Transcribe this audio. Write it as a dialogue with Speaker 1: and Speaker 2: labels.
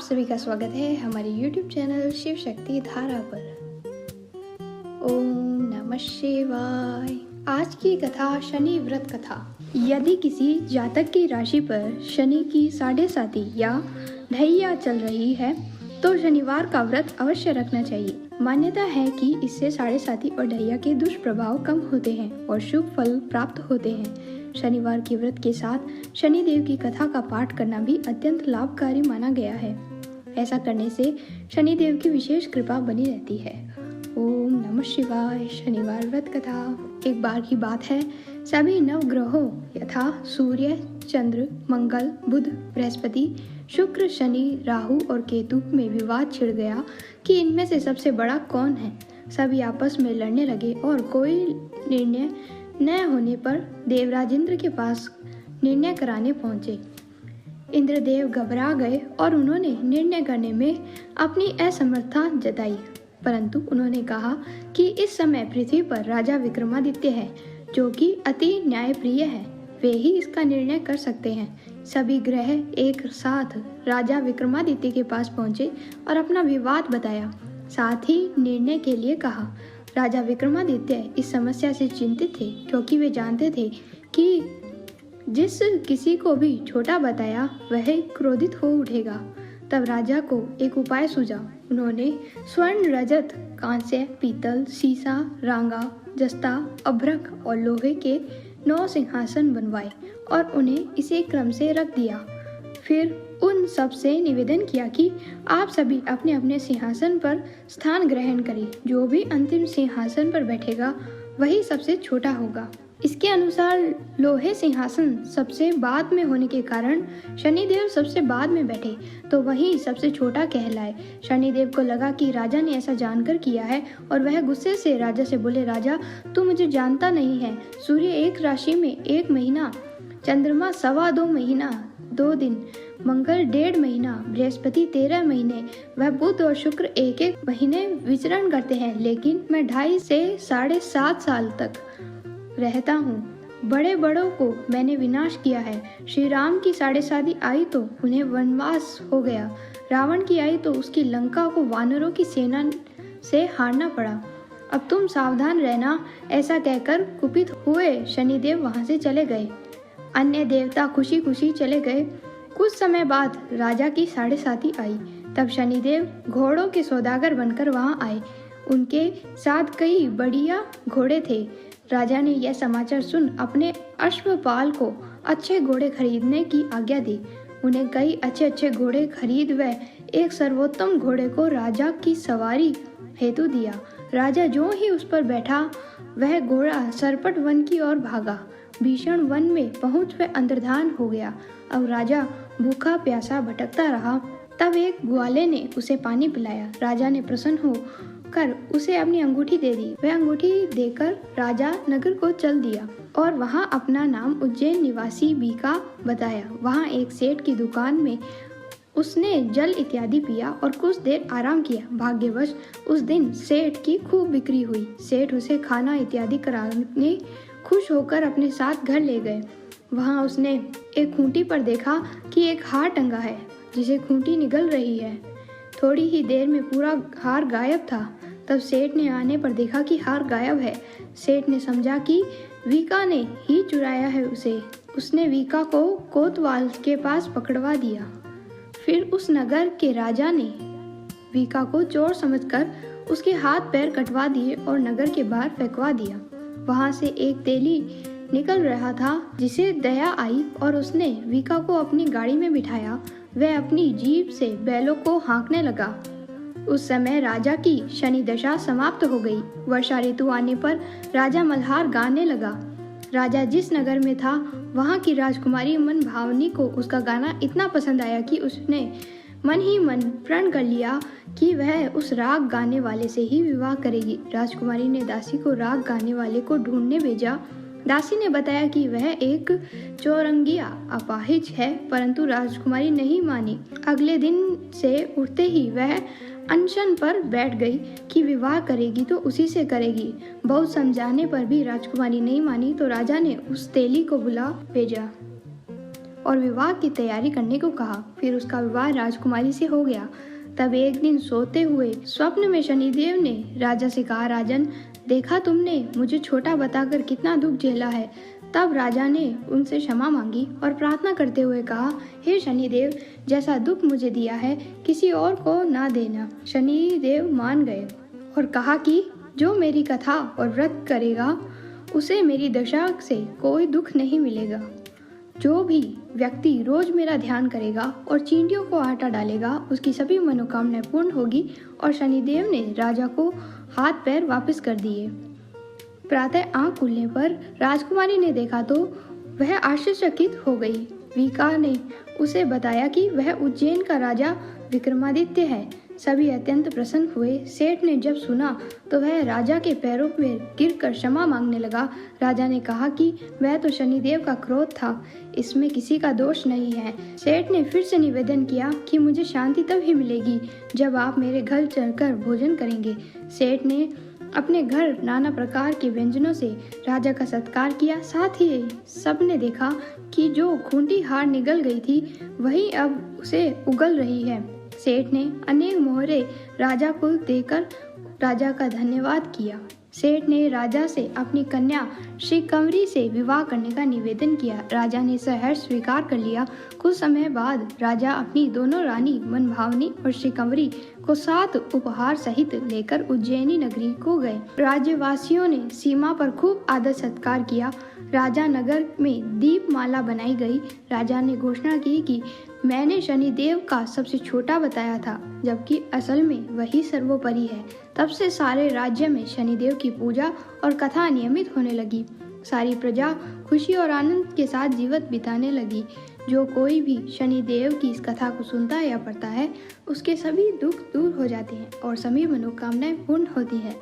Speaker 1: सभी का स्वागत है हमारे YouTube चैनल शिव शक्ति धारा पर। ओम नमः शिवाय। आज की कथा शनि व्रत कथा। यदि किसी जातक की राशि पर शनि की 7.5 या ढैया चल रही है तो शनिवार का व्रत अवश्य रखना चाहिए। मान्यता है कि इससे 7.5 और ढैया के दुष्प्रभाव कम होते हैं और शुभ फल प्राप्त होते हैं। शनिवार के व्रत के साथ शनि देव की कथा का पाठ करना भी अत्यंत लाभकारी माना गया है। ऐसा करने से शनि देव की विशेष कृपा बनी रहती है। ओम नमः शिवाय। शनिवार व्रत कथा। एक बार की बात है, सभी नवग्रहों यथा सूर्य, चंद्र, मंगल, बुध, बृहस्पति, शुक्र, शनि, राहु और केतु में विवाद छिड़ गया कि इनमें से सबसे बड़ा कौन है। सभी आपस में लड़ने लगे और कोई निर्णय न होने पर देवराज इंद्र के पास निर्णय कराने पहुंचे। इंद्रदेव घबरा गए और उन्होंने निर्णय करने में अपनी असमर्थता जताई, परंतु उन्होंने कहा कि इस समय पृथ्वी पर राजा विक्रमादित्य है जो कि अति न्यायप्रिय है, वे ही इसका निर्णय कर सकते हैं। सभी ग्रह एक साथ राजा विक्रमादित्य के पास पहुंचे और अपना विवाद बताया, साथ ही निर्णय के लिए कहा। राजा विक्रमादित्य इस समस्या से चिंतित थे क्योंकि वे जानते थे कि जिस किसी को भी छोटा बताया वह क्रोधित हो उठेगा। तब राजा को एक उपाय सूझा। उन्होंने स्वर्ण, रजत, कांस्य, पीतल, सीसा, रांगा, जस्ता, अभ्रक और लोहे के 9 सिंहासन बनवाए और उन्हें इसी क्रम से रख दिया। फिर उन सब से निवेदन किया कि आप सभी अपने अपने सिंहासन पर स्थान ग्रहण करें। जो भी अंतिम सिंहासन पर बैठेगा वही सबसे छोटा होगा। इसके अनुसार लोहे सिंहासन सबसे बाद में होने के कारण शनिदेव सबसे बाद में बैठे तो वही सबसे छोटा कहलाए। शनिदेव को लगा कि राजा ने ऐसा जानकर किया है और वह गुस्से से राजा से बोले, राजा तू मुझे जानता नहीं है। सूर्य एक राशि में 1 महीना, चंद्रमा 2.25 महीना 2 दिन, मंगल 1.5 महीना, बृहस्पति 13 महीने, वह बुध और शुक्र 1-1 महीने विचरण करते हैं, लेकिन मैं 2.5 से 7.5 साल तक रहता हूँ। बड़े बड़ों को मैंने विनाश किया है। श्री राम की 7.5 आई तो उन्हें वनवास हो गया। रावण की आई तो उसकी लंका को वानरों की सेना से हारना पड़ा। अब तुम सावधान रहना। ऐसा कहकर कुपित हुए शनिदेव वहां से चले गए। अन्य देवता खुशी खुशी चले गए। कुछ समय बाद राजा की 7.5 आई। तब शनिदेव घोड़ों के सौदागर बनकर वहां आए। उनके साथ कई बढ़िया घोड़े थे। राजा ने यह समाचार सुन अपने अश्वपाल को अच्छे घोड़े खरीदने की आज्ञा दी। उन्हें कई अच्छे घोड़े खरीद व एक सर्वोत्तम घोड़े को राजा की सवारी हेतु दिया। राजा जो ही उस पर बैठा वह घोड़ा सरपट वन की ओर भागा। भीषण वन में पहुंच वह अंतर्धान हो गया। अब राजा भूखा प्यासा भटकता रहा। तब एक ग्वाले ने उसे पानी पिलाया। राजा ने प्रसन्न होकर उसे अपनी अंगूठी दे दी। वह अंगूठी देकर राजा नगर को चल दिया और वहां अपना नाम उज्जैन निवासी बीका बताया। वहां एक सेठ की दुकान में उसने जल इत्यादि पिया और कुछ देर आराम किया। भाग्यवश उस दिन सेठ की खूब बिक्री हुई। सेठ उसे खाना इत्यादि कराने खुश होकर अपने साथ घर ले गए। वहां उसने एक खूंटी पर देखा कि एक हार टंगा है जिसे खूंटी निगल रही है। थोड़ी ही देर में पूरा हार गायब था। तब सेठ ने आने पर देखा कि हार गायब है। सेठ ने समझा कि वीका ने ही चुराया है उसे। उसने वीका को कोतवाल के पास पकड़वा दिया। फिर उस नगर के राजा ने वीका को चोर समझकर उसके हाथ पैर कटवा दिए और नगर के बाहर फेंकवा दिया। वहां से एक तेली निकल रहा था जिसे दया आई और उसने वीका को अपनी गाड़ी में बिठाया। वह अपनी जीभ से बैलों को हाँकने लगा। उस समय राजा की शनि दशा समाप्त हो गई। वर्षा ऋतु आने पर राजा मल्हार गाने लगा। राजा जिस नगर में था वहां की राजकुमारी मन भावनी को उसका गाना इतना पसंद आया कि उसने मन ही मन प्रण कर लिया कि वह उस राग गाने वाले से ही विवाह करेगी। राजकुमारी ने दासी को राग गाने वाले को ढूंढने भेजा। दासी ने बताया कि वह एक चौरंगिया अपाहिज है, परंतु राजकुमारी नहीं मानी। अगले दिन से उठते ही वह अनशन पर बैठ गई कि विवाह करेगी तो उसी से करेगी। बहुत समझाने पर भी राजकुमारी नहीं मानी तो राजा ने उस तेली को बुला भेजा और विवाह की तैयारी करने को कहा। फिर उसका विवाह राजकुमारी से हो गया। तब एक दिन सोते हुए स्वप्न में शनिदेव ने राजा से कहा, राजन, देखा तुमने मुझे छोटा बताकर कितना दुख झेला है। तब राजा ने उनसे क्षमा मांगी और प्रार्थना करते हुए कहा, हे शनिदेव, जैसा दुख मुझे दिया है किसी और को ना देना। शनिदेव मान गए और कहा कि जो मेरी कथा और व्रत करेगा उसे मेरी दशा से कोई दुख नहीं मिलेगा। जो भी व्यक्ति रोज मेरा ध्यान करेगा और चींटियों को आटा डालेगा उसकी सभी मनोकामनाएं पूर्ण होगी। और शनिदेव ने राजा को हाथ पैर वापस कर दिए। प्रातः आंख खुलने पर राजकुमारी ने देखा तो वह आश्चर्यचकित हो गई। विका ने उसे बताया कि वह उज्जैन का राजा विक्रमादित्य है। सभी अत्यंत प्रसन्न हुए। सेठ ने जब सुना तो वह राजा के पैरों में गिरकर क्षमा मांगने लगा। राजा ने कहा कि वह तो शनिदेव का क्रोध था, इसमें किसी का दोष नहीं है। सेठ ने फिर से निवेदन किया कि मुझे शांति तभी मिलेगी जब आप मेरे घर चलकर भोजन करेंगे। सेठ ने अपने घर नाना प्रकार के व्यंजनों से राजा का सत्कार किया। साथ ही सबने देखा कि जो खूंटी हार निगल गई थी वही अब उसे उगल रही है। सेठ ने अनेक मोहरे राजा को देकर राजा का धन्यवाद किया। सेठ ने राजा से अपनी कन्या श्री कंवरी से विवाह करने का निवेदन किया। राजा ने सहर्ष स्वीकार कर लिया। कुछ समय बाद राजा अपनी दोनों रानी मनभावनी और श्री कंवरी को 7 उपहार सहित लेकर उज्जैनी नगरी को गए। राज्यवासियों ने सीमा पर खूब आदर सत्कार किया। राजा नगर में दीपमाला बनाई गई। राजा ने घोषणा की कि मैंने शनिदेव का सबसे छोटा बताया था, जबकि असल में वही सर्वोपरि है। तब से सारे राज्य में शनिदेव की पूजा और कथा नियमित होने लगी। सारी प्रजा खुशी और आनंद के साथ जीवन बिताने लगी। जो कोई भी शनिदेव की इस कथा को सुनता या पढ़ता है उसके सभी दुख दूर हो जाते हैं और सभी मनोकामनाएं पूर्ण होती हैं।